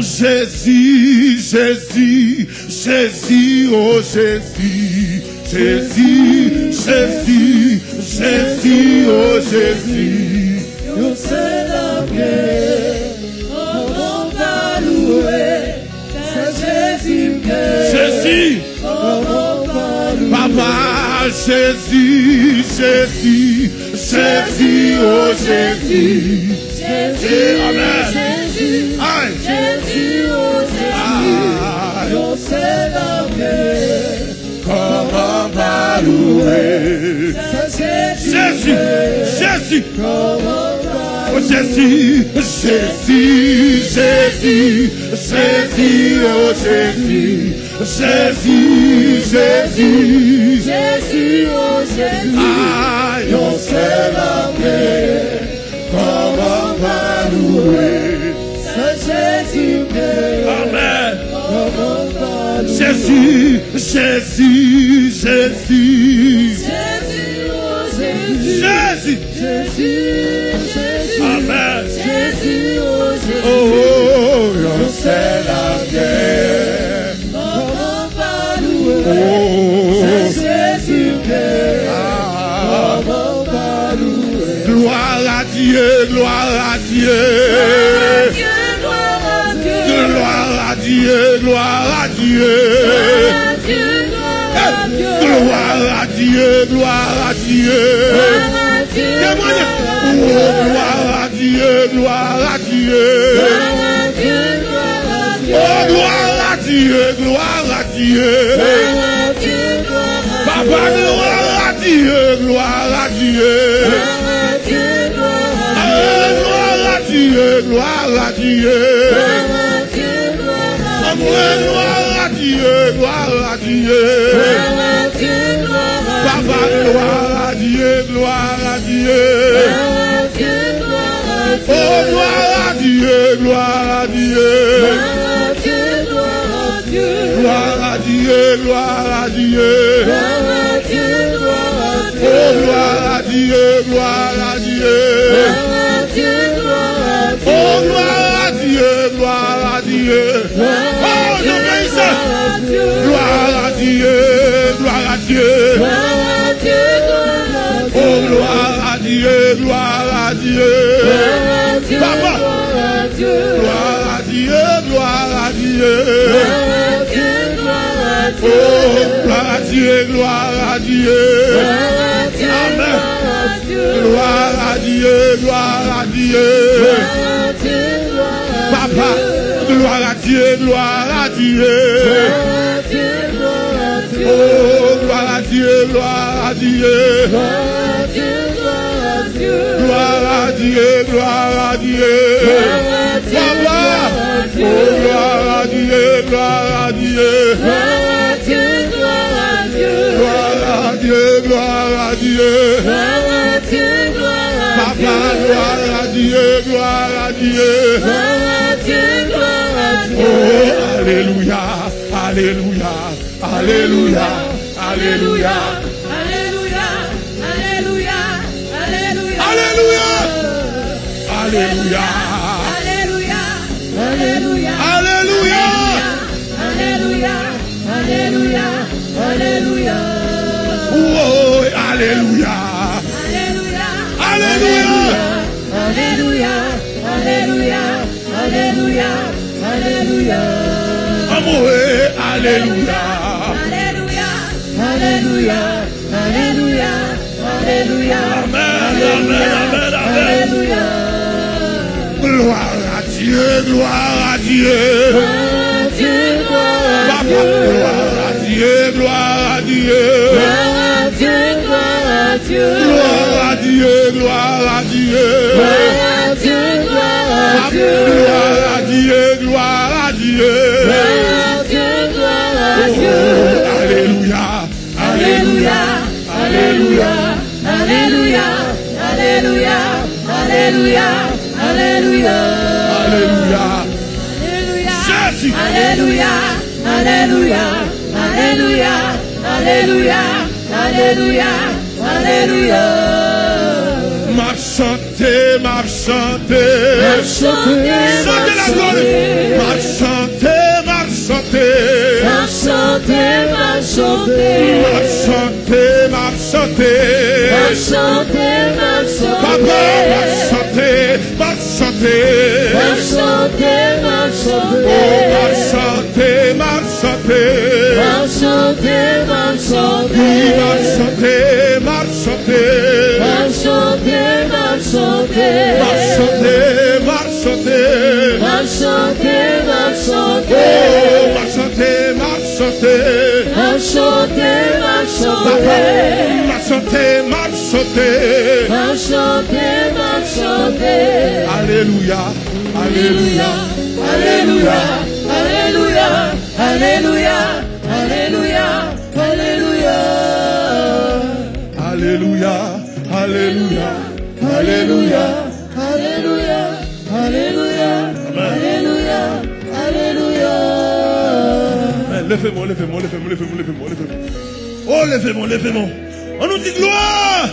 Jésus, Jésus, Jésus, oh Jésus, Jésus, Jésus, Jésus, oh Jésus. Yo célèbre, on va louer, c'est Jésus que. Jésus, Papa, Jésus, Jésus, Jésus, oh Jésus. Jésus, Amen. Jésus, Aïe. Jésus, oh Jésus, yo célèbre, Comment va louer? c'est Jésus, Jésus, comment va oh Jésus, Jésus, Jésus, Jésus, oh Jésus, Jésus, Jésus, Jésus, oh Jésus, aïe, on célèbre, comment va louer, c'est Jésus que. Amen. Comment va louer, Jésus, Jésus, Jésus, Jésus, oh Jésus, Jésus, Jésus, Jésus, Amen. Jésus, oh Jésus, Oh, on célèbre. comment va louer, Oh, c'est Jésus que. ah, Comment va louer, gloire à Dieu, gloire à Dieu. gloire à Dieu, Gloire à Dieu, gloire à Dieu. gloire à Dieu, Gloire à Dieu, gloire à Dieu. Témoigne. Oh, gloire à Dieu, gloire à Dieu. Oh, gloire à Dieu, gloire à Dieu. Papa, gloire à Dieu, gloire à Dieu. Gloire à Dieu, gloire à Dieu. Gloire à Dieu, gloire à Dieu. Papa, gloire à Dieu, gloire à Dieu. Oh, gloire à Dieu, gloire à Dieu. Gloire à Dieu, gloire à Dieu. Oh, gloire à Dieu, gloire à Dieu. Oh, gloire à Dieu, gloire à Dieu. Oh, j'obéissais. Gloire à Dieu, gloire à Dieu. Oh, gloire à Dieu, gloire à Dieu. Papa, gloire à Dieu, gloire à Dieu. Oh, gloire à Dieu, gloire à Dieu. Amen. Gloire à Dieu, gloire à Dieu. Papa, gloire à Dieu, gloire à Dieu. Oh, gloire à Dieu, gloire à Dieu. Gloire à Dieu, gloire à Dieu. Papa, oh, gloire à Dieu, gloire à Dieu. Gloire à Dieu, gloire à Dieu. Papa, gloire à Dieu, gloire à Dieu. Oh, alléluia, alléluia, alléluia, alléluia, alléluia, alléluia. Oh, alléluia, alléluia. Amour, alléluia. Amen, amen. Gloire à Dieu, gloire à Dieu. Papa, gloire à Dieu, gloire à Dieu. Gloire à Dieu, gloire à Dieu. Gloire à Dieu, gloire à Dieu. Oh, alléluia, alléluia, alléluia. Alléluia. Jésus. Alléluia. M'a chanté. Chantez la gloire. M'a chanter. m'a chanté, m'a chanté, M'a chanter, m'a chanter. m'a chanté, m'a Papa, m'a chanté, chanter, m'a chanter. m'a chanté, m'a chanté, Oh, m'a chanter, m'a chanter. m'a chanté, m'a chanté, M'a chanter, m'a chanter. m'a chanté, m'a chanté, M'a chanter, m'a chanter. m'a chanté, m'a chanté, Oh, m'a chanter, m'a chanter. m'a chanté, m'a Papa, chanté, m'a chanter, m'a chanter. m'a chanté, m'a chanté. Alléluia, Alléluia, alléluia. Alléluia, Alléluia, Alléluia, Alléluia, Alléluia, alléluia, alléluia. Alléluia, Alléluia, Alléluia, Alléluia. Levez-moi, levez-moi, levez-moi, levez-moi, levez-moi, levez-moi. Oh, levez-moi, levez-moi. On nous dit gloire.